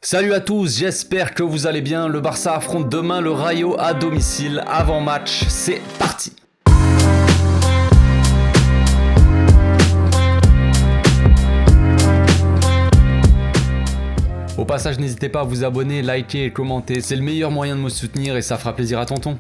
Salut à tous, j'espère que vous allez bien. Le Barça affronte demain le Rayo à domicile. Avant match, c'est parti. Au passage, n'hésitez pas à vous abonner, liker et commenter. C'est le meilleur moyen de me soutenir et ça fera plaisir à tonton.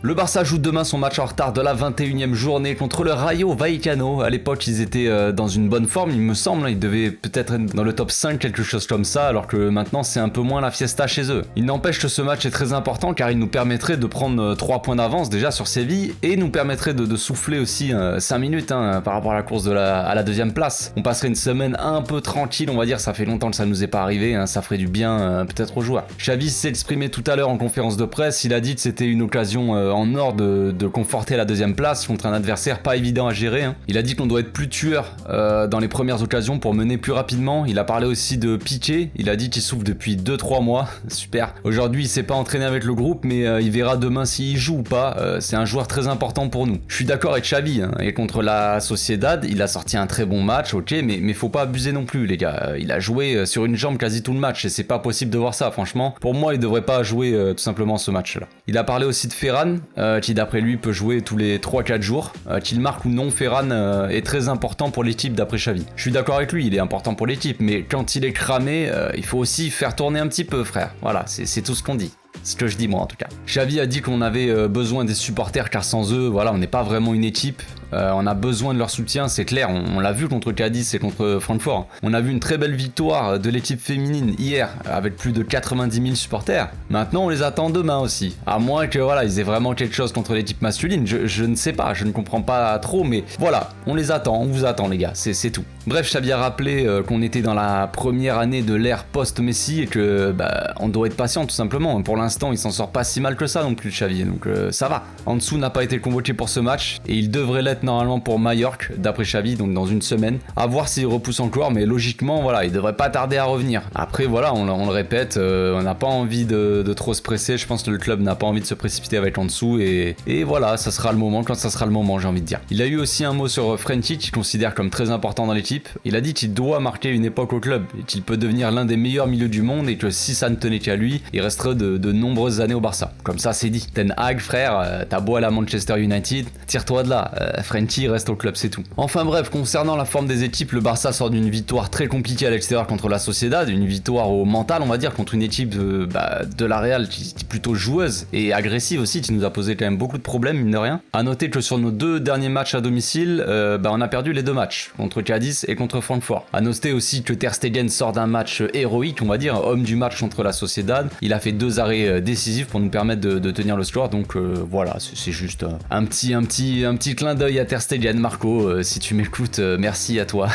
Le Barça joue demain son match en retard de la 21e journée contre le Rayo Vallecano. À l'époque, ils étaient dans une bonne forme, il me semble. Ils devaient peut-être être dans le top 5, quelque chose comme ça, alors que maintenant, c'est un peu moins la fiesta chez eux. Il n'empêche que ce match est très important car il nous permettrait de prendre 3 points d'avance déjà sur Séville et nous permettrait de souffler aussi 5 minutes par rapport à la course à la deuxième place. On passerait une semaine un peu tranquille, on va dire. Ça fait longtemps que ça nous est pas arrivé, ça ferait du bien peut-être aux joueurs. Xavi s'est exprimé tout à l'heure en conférence de presse. Il a dit que c'était une occasion en or de conforter la deuxième place contre un adversaire pas évident à gérer. Il a dit qu'on doit être plus tueur dans les premières occasions pour mener plus rapidement. Il a parlé aussi de Piqué. Il a dit qu'il souffre depuis 2-3 mois. Super. Aujourd'hui, il s'est pas entraîné avec le groupe, mais il verra demain s'il joue ou pas. C'est un joueur très important pour nous. Je suis d'accord avec Xavi. Et contre la Sociedad, il a sorti un très bon match, ok, mais faut pas abuser non plus, les gars. Il a joué sur une jambe quasi tout le match et c'est pas possible de voir ça, franchement. Pour moi, il devrait pas jouer tout simplement ce match-là. Il a parlé aussi de Ferran, qui d'après lui peut jouer tous les 3-4 jours. Qu'il marque ou non, Ferran est très important pour l'équipe d'après Xavi. Je suis d'accord avec lui, il est important pour l'équipe, mais quand il est cramé, il faut aussi faire tourner un petit peu, frère. Voilà, c'est tout ce qu'on dit. Ce que je dis moi en tout cas. Xavi a dit qu'on avait besoin des supporters car sans eux, voilà, on n'est pas vraiment une équipe. On a besoin de leur soutien, c'est clair. On l'a vu contre Cadiz et contre Francfort. On a vu une très belle victoire de l'équipe féminine hier avec plus de 90 000 supporters. Maintenant, on les attend demain aussi. À moins que voilà, ils aient vraiment quelque chose contre l'équipe masculine. Je ne sais pas, je ne comprends pas trop, mais voilà, on les attend, on vous attend les gars, c'est tout. Bref, Xavi a rappelé qu'on était dans la première année de l'ère post-Messi et que on doit être patient tout simplement. Pour l'instant, il s'en sort pas si mal que ça non plus, Xavi, donc ça va. Ansu n'a pas été convoqué pour ce match et il devrait l'être normalement pour Majorque d'après Xavi, donc dans une semaine. À voir s'il repousse encore, mais logiquement, voilà, il devrait pas tarder à revenir. Après, voilà, on le répète, on n'a pas envie de trop se presser. Je pense que le club n'a pas envie de se précipiter avec Ansu et voilà, ça sera le moment quand ça sera le moment, j'ai envie de dire. Il a eu aussi un mot sur Frenkie qu'il considère comme très important dans l'équipe. Il a dit qu'il doit marquer une époque au club et qu'il peut devenir l'un des meilleurs milieux du monde et que si ça ne tenait qu'à lui, il resterait de nombreuses années au Barça. Comme ça, c'est dit. Ten Hag, frère, t'as beau aller à Manchester United, tire-toi de là. Frenkie reste au club, c'est tout. Enfin bref, concernant la forme des équipes, le Barça sort d'une victoire très compliquée à l'extérieur contre la Sociedad, une victoire au mental, on va dire, contre une équipe de la Real qui est plutôt joueuse et agressive aussi, qui nous a posé quand même beaucoup de problèmes, mine de rien. À noter que sur nos 2 derniers matchs à domicile, on a perdu les 2 matchs, contre Cadiz et contre Francfort. À noter aussi que Ter Stegen sort d'un match héroïque, on va dire, homme du match contre la Sociedad. Il a fait 2 arrêts décisifs pour nous permettre de tenir le score, donc voilà, c'est juste un petit clin d'œil à Ter Stegen. Marco, si tu m'écoutes, merci à toi.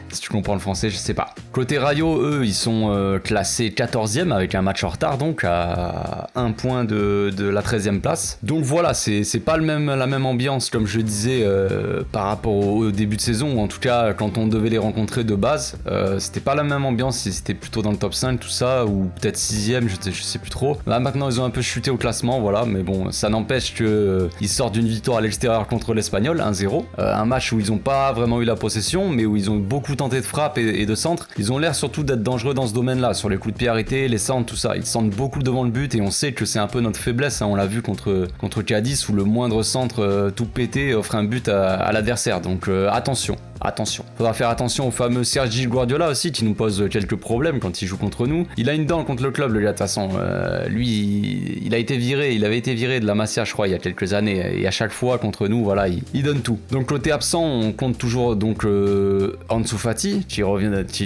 Si tu comprends le français, je sais pas. Côté Rayo, eux, ils sont classés 14e avec un match en retard, donc à 1 point de la 13e place. Donc voilà, c'est pas la même ambiance, comme je disais, par rapport au début de saison, ou en tout cas quand on devait les rencontrer de base. C'était pas la même ambiance, c'était plutôt dans le top 5, tout ça, ou peut-être 6e, je sais plus trop. Là maintenant, ils ont un peu chuté au classement, voilà, mais bon, ça n'empêche que ils sortent d'une victoire à l'extérieur contre l'Espagnol, 1-0. Un match où ils ont pas vraiment eu la possession, mais où ils ont beaucoup tenté de frappe et de centre. Ils ont l'air surtout d'être dangereux dans ce domaine-là, sur les coups de pied arrêtés, les centres, tout ça. Ils sentent beaucoup devant le but et on sait que c'est un peu notre faiblesse. On l'a vu contre Cadiz où le moindre centre tout pété offre un but à l'adversaire. Donc attention. Faudra faire attention au fameux Sergi Guardiola aussi qui nous pose quelques problèmes quand il joue contre nous. Il a une dent contre le club, le gars, de toute façon. Lui, il avait été viré de la Masia, je crois, il y a quelques années. Et à chaque fois contre nous, voilà, il donne tout. Donc côté absent, on compte toujours donc Ansu Fati qui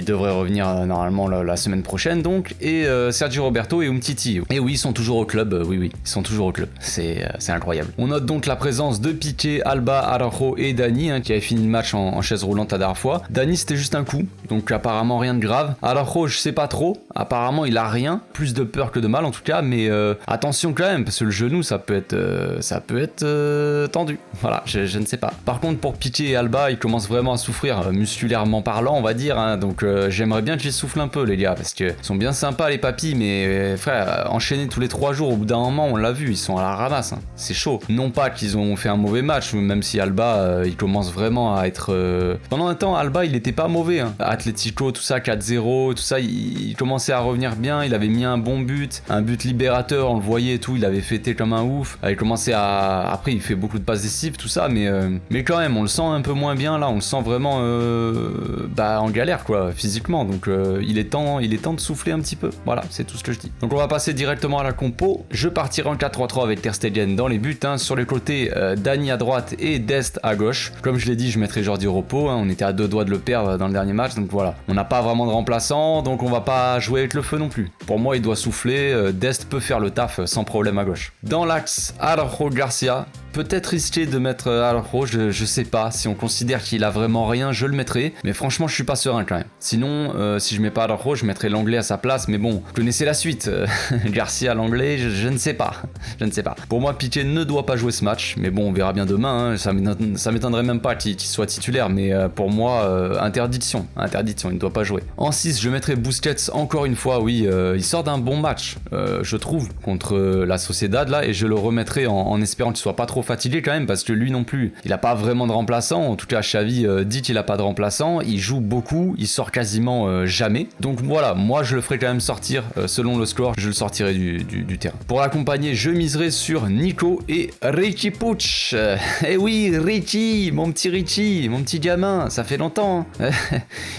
devrait revenir normalement la semaine prochaine donc, et Sergio Roberto et Umtiti. Et oui, ils sont toujours au club. Oui, ils sont toujours au club. C'est incroyable. On note donc la présence de Piqué, Alba, Araujo et Dani qui avait fini le match en chaise roulante la dernière fois. Dani, c'était juste un coup, donc apparemment rien de grave. Araujo, je sais pas trop, apparemment il a rien, plus de peur que de mal en tout cas, mais attention quand même, parce que le genou ça peut être tendu. Voilà, je ne sais pas. Par contre pour Piqué et Alba, ils commencent vraiment à souffrir musculairement parlant, on va dire, donc j'aimerais bien qu'ils soufflent un peu les gars, parce que sont bien sympas les papis, mais frère, enchaîner tous les 3 jours, au bout d'un moment on l'a vu, ils sont à la ramasse, c'est chaud. Non pas qu'ils ont fait un mauvais match, même si Alba il commence vraiment à être pendant un temps, Alba, il était pas mauvais. Hein. Atlético, tout ça, 4-0, tout ça, il commençait à revenir bien. Il avait mis un bon but, un but libérateur, on le voyait et tout. Il avait fêté comme un ouf. Il commençait à... Après, il fait beaucoup de passes décisives, tout ça, mais quand même, on le sent un peu moins bien là. On le sent vraiment en galère, quoi, physiquement. Donc, il est temps de souffler un petit peu. Voilà, c'est tout ce que je dis. Donc, on va passer directement à la compo. Je partirai en 4-3-3 avec Ter Stegen dans les buts. Hein. Sur les côtés, Dani à droite et Dest à gauche. Comme je l'ai dit, je mettrai Jordi Repos. Hein. On était à 2 doigts de le perdre dans le dernier match. Donc voilà, on n'a pas vraiment de remplaçant. Donc on va pas jouer avec le feu non plus. Pour moi, il doit souffler. Dest peut faire le taf sans problème à gauche. Dans l'axe, Araujo Garcia. Peut-être risqué de mettre Araujo, je sais pas. Si on considère qu'il a vraiment rien, je le mettrai. Mais franchement, je suis pas serein quand même. Sinon, si je mets pas Araujo, je mettrai l'anglais à sa place. Mais bon, vous connaissez la suite. Garcia, l'anglais, je ne sais pas. Je ne sais pas. Pour moi, Piqué ne doit pas jouer ce match. Mais bon, on verra bien demain. Hein. Ça m'étonnerait même pas qu'il soit titulaire. Mais pour moi, interdiction. Interdiction, il ne doit pas jouer. En 6, je mettrai Busquets encore une fois. Oui, il sort d'un bon match, je trouve, contre la Sociedad là. Et je le remettrai en espérant qu'il soit pas trop fatigué quand même, parce que lui non plus, il a pas vraiment de remplaçant. En tout cas, Xavi dit qu'il a pas de remplaçant. Il joue beaucoup, il sort quasiment jamais. Donc voilà, moi je le ferai quand même sortir selon le score, je le sortirai du terrain. Pour l'accompagner, je miserai sur Nico et Richie Puig. Eh oui, Richie, mon petit gamin, ça fait longtemps. Hein.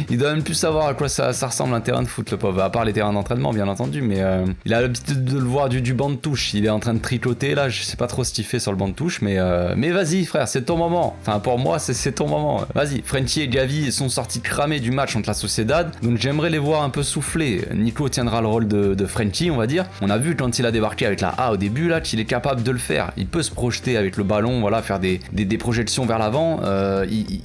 Il doit même plus savoir à quoi ça ressemble un terrain de foot, le pauvre, à part les terrains d'entraînement bien entendu, mais il a l'habitude de le voir du banc de touche. Il est en train de tricoter là, je sais pas trop ce qu'il fait sur le banc de touche, mais vas-y frère, c'est ton moment. Enfin pour moi c'est ton moment. Vas-y, Frenkie et Gavi sont sortis cramés du match contre la Sociedad, donc j'aimerais les voir un peu souffler. Nico tiendra le rôle de Frenkie, on va dire. On a vu quand il a débarqué avec la A au début là qu'il est capable de le faire. Il peut se projeter avec le ballon, voilà, faire des projections vers l'avant.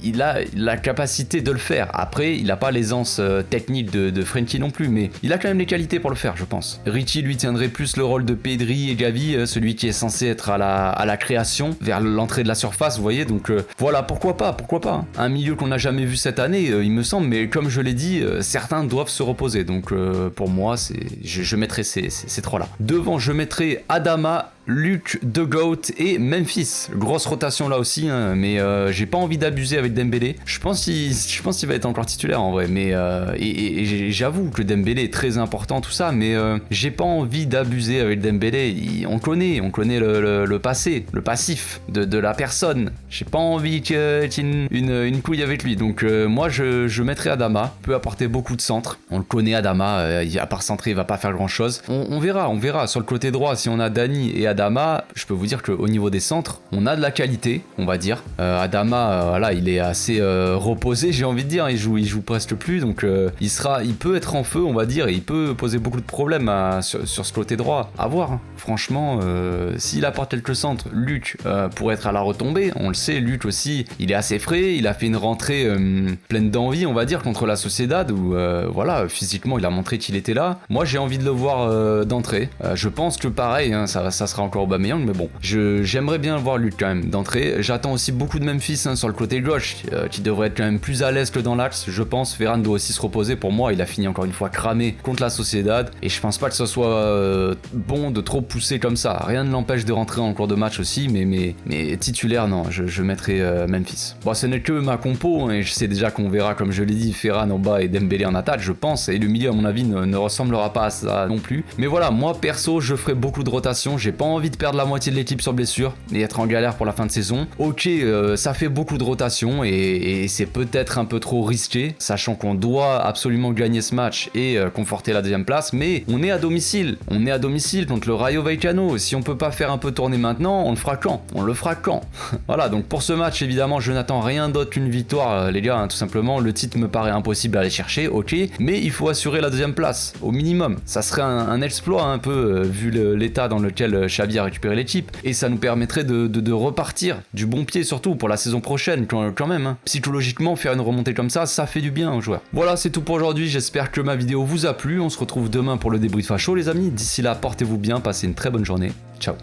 Il a la capacité de le faire. Après, il n'a pas l'aisance technique de Frenkie non plus, mais il a quand même les qualités pour le faire, je pense. Richie lui tiendrait plus le rôle de Pedri et Gavi, celui qui est censé être à la création, vers l'entrée de la surface, vous voyez. Donc voilà, pourquoi pas. Hein. Un milieu qu'on n'a jamais vu cette année, il me semble, mais comme je l'ai dit, certains doivent se reposer. Donc pour moi, je mettrai ces trois-là. Devant, je mettrai Adama, Luke, De Goat et Memphis. Grosse rotation là aussi, hein, mais j'ai pas envie d'abuser avec Dembélé. Je pense qu'il va être encore titulaire en vrai, mais et j'avoue que Dembélé est très important tout ça, mais j'ai pas envie d'abuser avec Dembélé. On connaît le passé, le passif de la personne. J'ai pas envie qu'il y ait une couille avec lui. Donc moi je mettrai Adama. Il peut apporter beaucoup de centres. On le connaît Adama, à part centrer, il va pas faire grand chose. On verra. Sur le côté droit, si on a Dani et Adama, je peux vous dire qu'au niveau des centres, on a de la qualité, on va dire. Adama, voilà, il est assez reposé, j'ai envie de dire. Il joue presque plus, donc il peut être en feu, on va dire, et il peut poser beaucoup de problèmes sur ce côté droit. À voir, hein. Franchement, s'il apporte quelques centres, Luc pourrait être à la retombée. On le sait, Luc aussi, il est assez frais. Il a fait une rentrée pleine d'envie, on va dire, contre la Sociedad, où voilà, physiquement, il a montré qu'il était là. Moi, j'ai envie de le voir d'entrée. Je pense que pareil, hein, ça sera encore Aubameyang, mais bon, j'aimerais bien voir Luc quand même d'entrée. J'attends aussi beaucoup de Memphis sur le côté gauche, qui devrait être quand même plus à l'aise que dans l'axe, je pense. Ferran doit aussi se reposer. Pour moi, il a fini encore une fois cramé contre la Sociedad, et je pense pas que ce soit bon de trop pousser comme ça. Rien ne l'empêche de rentrer en cours de match aussi, mais titulaire, non, je mettrai Memphis. Bon, ce n'est que ma compo, hein, et je sais déjà qu'on verra, comme je l'ai dit, Ferran en bas et Dembélé en attaque, je pense, et le milieu à mon avis ne ressemblera pas à ça non plus. Mais voilà, moi perso, je ferai beaucoup de rotation. J'ai pas envie de perdre la moitié de l'équipe sur blessure et être en galère pour la fin de saison. Ok, ça fait beaucoup de rotation et c'est peut-être un peu trop risqué, sachant qu'on doit absolument gagner ce match et conforter la deuxième place, mais on est à domicile contre le Rayo Vallecano. Si on peut pas faire un peu tourner maintenant, on le fera quand Voilà, donc pour ce match, évidemment, je n'attends rien d'autre qu'une victoire, les gars, hein, tout simplement. Le titre me paraît impossible à aller chercher, ok, mais il faut assurer la deuxième place au minimum. Ça serait un exploit un peu vu l'état dans lequel Xavi a récupéré l'équipe, et ça nous permettrait de repartir du bon pied, surtout pour la saison prochaine quand même, hein. Psychologiquement, faire une remontée comme ça fait du bien aux joueurs. Voilà, c'est tout pour aujourd'hui. J'espère que ma vidéo vous a plu. On se retrouve demain pour le débrief à chaud, les amis. D'ici là, portez-vous bien, passez une très bonne journée. Ciao.